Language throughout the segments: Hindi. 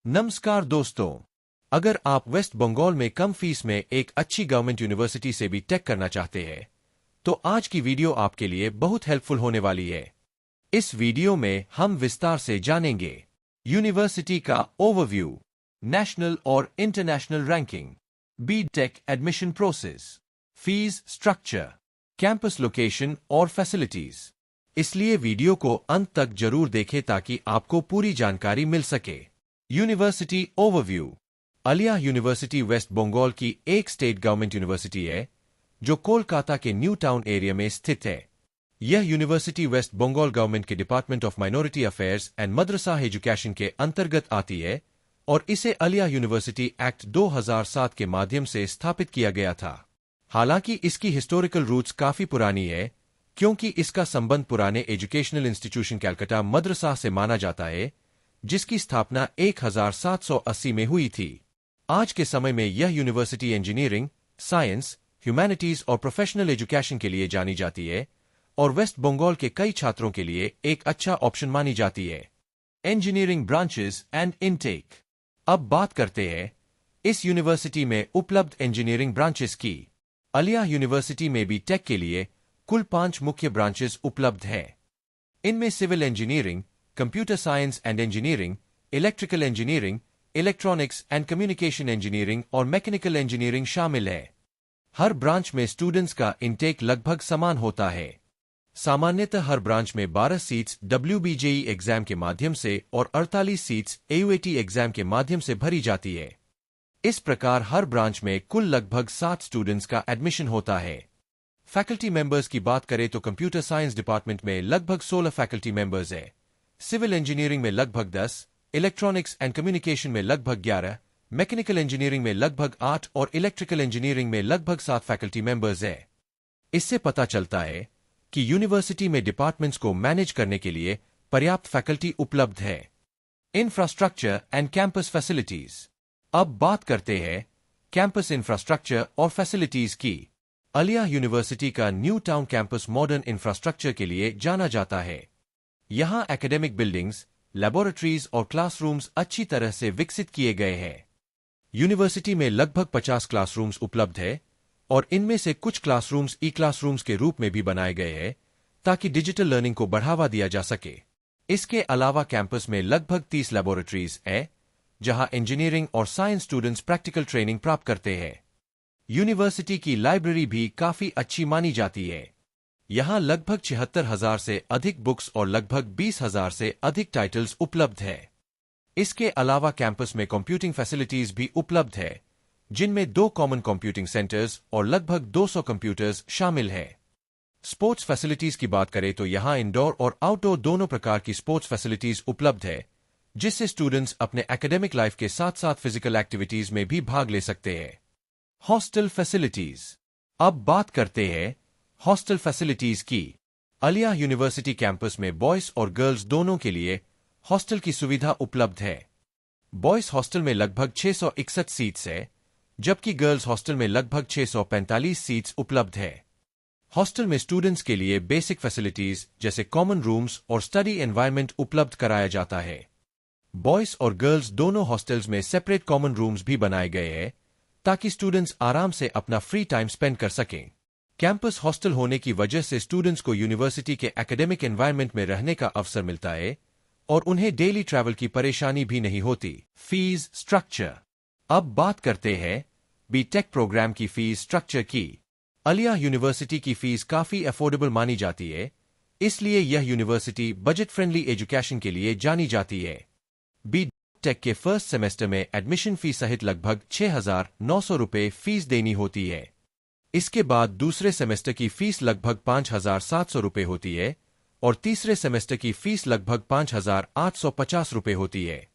नमस्कार दोस्तों, अगर आप वेस्ट बंगाल में कम फीस में एक अच्छी गवर्नमेंट यूनिवर्सिटी से भी टेक करना चाहते हैं, तो आज की वीडियो आपके लिए बहुत हेल्पफुल होने वाली है। इस वीडियो में हम विस्तार से जानेंगे यूनिवर्सिटी का ओवरव्यू, नेशनल और international ranking, B.Tech admission process, fees structure, campus location और फैसिलिटीज। इसलिए वीडियो को अंत तक जरूर देखें ताकि आपको पूरी जानकारी मिल सके। University overview. Aliah university West Bengal की एक स्टेट गवर्नमेंट यूनिवर्सिटी है जो कोलकाता के न्यू टाउन एरिया में स्थित है। यह यूनिवर्सिटी वेस्ट बंगाल गवर्नमेंट के department of minority affairs and Madrasa education के अंतर्गत आती है और इसे अलिया यूनिवर्सिटी एक्ट 2007 के माध्यम से स्थापित किया गया था। हालांकि इसकी हिस्टोरिकल रूट्स काफी पुरानी है, क्योंकि इसका संबंध पुराने एजुकेशनल इंस्टीट्यूशन कलकत्ता मदरसा से माना जाता है, जिसकी स्थापना 1780 में हुई थी। आज के समय में यह यूनिवर्सिटी इंजीनियरिंग, साइंस, ह्यूमैनिटीज और प्रोफेशनल एजुकेशन के लिए जानी जाती है और वेस्ट बंगाल के कई छात्रों के लिए एक अच्छा ऑप्शन मानी जाती है। Engineering branches and intake. अब बात करते हैं इस यूनिवर्सिटी में उपलब्ध इंजीनियरिंग ब्रांचेस की। अलिया यूनिवर्सिटी में भी टेक के लिए कुल 5 मुख्य ब्रांचेस उपलब्ध हैं। इनमें civil engineering, computer science and engineering, electrical engineering, electronics and communication engineering और मैकेनिकल इंजीनियरिंग शामिल है। हर ब्रांच में स्टूडेंट्स का इनटेक लगभग समान होता है। सामान्यतः हर ब्रांच में 12 सीट्स WBJE एग्जाम के माध्यम से और 48 सीट्स AUAT एग्जाम के माध्यम से भरी जाती है। इस प्रकार हर ब्रांच में कुल लगभग 7 स्टूडेंट्स का एडमिशन होता है। फैकल्टी मेंबर्स की बात करें तो कंप्यूटर साइंस डिपार्टमेंट में लगभग 16 फैकल्टी मेंबर्स हैं। सिविल इंजीनियरिंग में लगभग 10, इलेक्ट्रॉनिक्स एंड कम्युनिकेशन में लगभग 11, मैकेनिकल इंजीनियरिंग में लगभग 8 और इलेक्ट्रिकल इंजीनियरिंग में लगभग 7 फैकल्टी मेंबर्स हैं। इससे पता चलता है कि यूनिवर्सिटी में डिपार्टमेंट्स को मैनेज करने के लिए पर्याप्त फैकल्टी उपलब्ध है। Infrastructure and campus facilities. अब बात करते हैं कैंपस इंफ्रास्ट्रक्चर और फैसिलिटीज की। अलिया यूनिवर्सिटी का new town campus modern infrastructure के लिए जाना जाता है। यहाँ एकेडमिक बिल्डिंग्स, लैबोरेटरीज और क्लासरूम्स अच्छी तरह से विकसित किए गए हैं। यूनिवर्सिटी में लगभग 50 क्लासरूम्स उपलब्ध है और इनमें से कुछ क्लासरूम्स ई क्लासरूम्स के रूप में भी बनाए गए हैं ताकि डिजिटल लर्निंग को बढ़ावा दिया जा सके। इसके अलावा कैंपस में लगभग 30 लैबोरेटरीज हैं जहां इंजीनियरिंग और साइंस स्टूडेंट्स प्रैक्टिकल ट्रेनिंग प्राप्त करते हैं। यूनिवर्सिटी की लाइब्रेरी भी काफी अच्छी मानी जाती है। यहाँ लगभग 76,000 से अधिक बुक्स और लगभग 20,000 से अधिक टाइटल्स उपलब्ध है। इसके अलावा कैंपस में कंप्यूटिंग फैसिलिटीज भी उपलब्ध है, जिनमें 2 कॉमन कंप्यूटिंग सेंटर्स और लगभग 200 कंप्यूटर्स शामिल हैं। स्पोर्ट्स फैसिलिटीज की बात करें तो यहाँ इंडोर और आउटडोर दोनों प्रकार की स्पोर्ट्स फैसिलिटीज उपलब्ध है, जिससे स्टूडेंट्स अपने एकेडमिक लाइफ के साथ साथ फिजिकल एक्टिविटीज में भी भाग ले सकते हैं। Hostel facilities. अब बात करते हैं हॉस्टल फैसिलिटीज की। अलिया यूनिवर्सिटी कैंपस में बॉयज और गर्ल्स दोनों के लिए हॉस्टल की सुविधा उपलब्ध है। बॉयज हॉस्टल में लगभग 661 सीट्स है, जबकि गर्ल्स हॉस्टल में लगभग 645 सीट्स उपलब्ध है। हॉस्टल में स्टूडेंट्स के लिए बेसिक फैसिलिटीज जैसे कॉमन रूम्स और स्टडी एनवायरनमेंट उपलब्ध कराया जाता है। बॉयज और गर्ल्स दोनों हॉस्टल्स में सेपरेट कॉमन रूम्स भी बनाए गए हैं ताकि स्टूडेंट्स आराम से अपना फ्री टाइम स्पेंड कर सकें। कैंपस हॉस्टल होने की वजह से स्टूडेंट्स को यूनिवर्सिटी के एकेडमिक एनवायरनमेंट में रहने का अवसर मिलता है और उन्हें डेली ट्रैवल की परेशानी भी नहीं होती। Fees structure. अब बात करते हैं बी.टेक प्रोग्राम की फीस स्ट्रक्चर की। अलिया यूनिवर्सिटी की फीस काफी अफोर्डेबल मानी जाती है, इसलिए यह यूनिवर्सिटी बजट फ्रेंडली एजुकेशन के लिए जानी जाती है। बी.टेक के फर्स्ट सेमेस्टर में एडमिशन फीस सहित लगभग 6,900 रुपये फीस देनी होती है। इसके बाद दूसरे सेमेस्टर की फीस लगभग 5,700 रुपये होती है और तीसरे सेमेस्टर की फीस लगभग 5,850 रुपये होती है।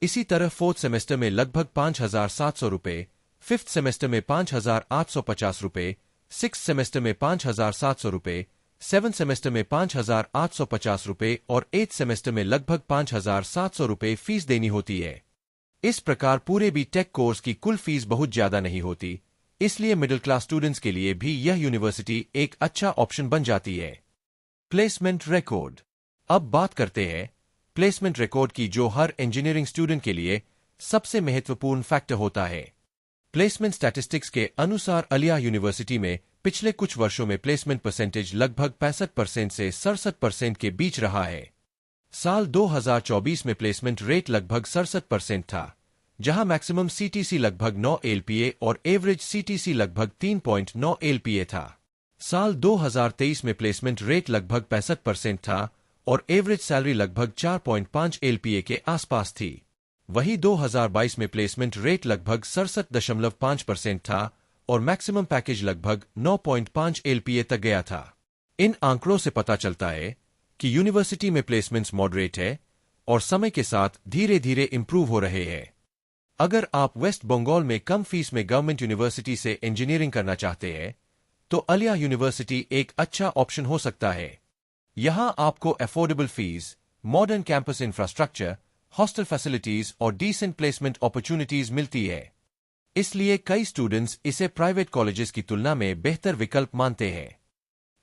इसी तरह फोर्थ सेमेस्टर में लगभग 5,700 रुपये, फिफ्थ सेमेस्टर में 5,850 रुपये, सिक्स्थ सेमेस्टर में 5,700 रुपये, सेवन्थ सेमेस्टर में 5,850 रुपये और एथ सेमेस्टर में लगभग 5,700 रुपये फीस देनी होती है। इस प्रकार पूरे बी.टेक कोर्स की कुल फीस बहुत ज्यादा नहीं होती, इसलिए मिडिल क्लास स्टूडेंट्स के लिए भी यह यूनिवर्सिटी एक अच्छा ऑप्शन बन जाती है। Placement record. अब बात करते हैं प्लेसमेंट रिकॉर्ड की, जो हर इंजीनियरिंग स्टूडेंट के लिए सबसे महत्वपूर्ण फैक्टर होता है। प्लेसमेंट स्टैटिस्टिक्स के अनुसार अलिया यूनिवर्सिटी में पिछले कुछ वर्षों में प्लेसमेंट परसेंटेज लगभग 65% से 67% के बीच रहा है। साल 2024 में प्लेसमेंट रेट लगभग 67% था, जहां मैक्सिमम सीटीसी लगभग 9 एलपीए और एवरेज सीटीसी लगभग 3.9 एलपीए था। साल 2023 में प्लेसमेंट रेट लगभग 65% था और एवरेज सैलरी लगभग 4.5 एलपीए के आसपास थी। वहीं 2022 में प्लेसमेंट रेट लगभग 67.5% था और मैक्सिमम पैकेज लगभग 9.5 एलपीए तक गया था। इन आंकड़ों से पता चलता है कि यूनिवर्सिटी में प्लेसमेंट्स मॉडरेट है और समय के साथ धीरे धीरे इंप्रूव हो रहे हैं। अगर आप वेस्ट बंगाल में कम फीस में गवर्नमेंट यूनिवर्सिटी से इंजीनियरिंग करना चाहते हैं, तो अलिया यूनिवर्सिटी एक अच्छा ऑप्शन हो सकता है। यहां आपको affordable fees, modern campus infrastructure, hostel facilities और डिसेंट प्लेसमेंट अपॉर्चुनिटीज मिलती है। इसलिए कई स्टूडेंट्स इसे प्राइवेट कॉलेजेस की तुलना में बेहतर विकल्प मानते हैं।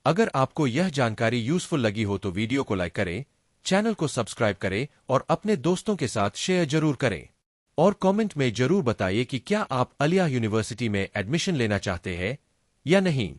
अगर आपको यह जानकारी यूजफुल लगी हो तो वीडियो को लाइक करें, चैनल को सब्सक्राइब करें और अपने दोस्तों के साथ शेयर जरूर करें। और कमेंट में जरूर बताइए कि क्या आप अलिया यूनिवर्सिटी में एडमिशन लेना चाहते हैं या नहीं।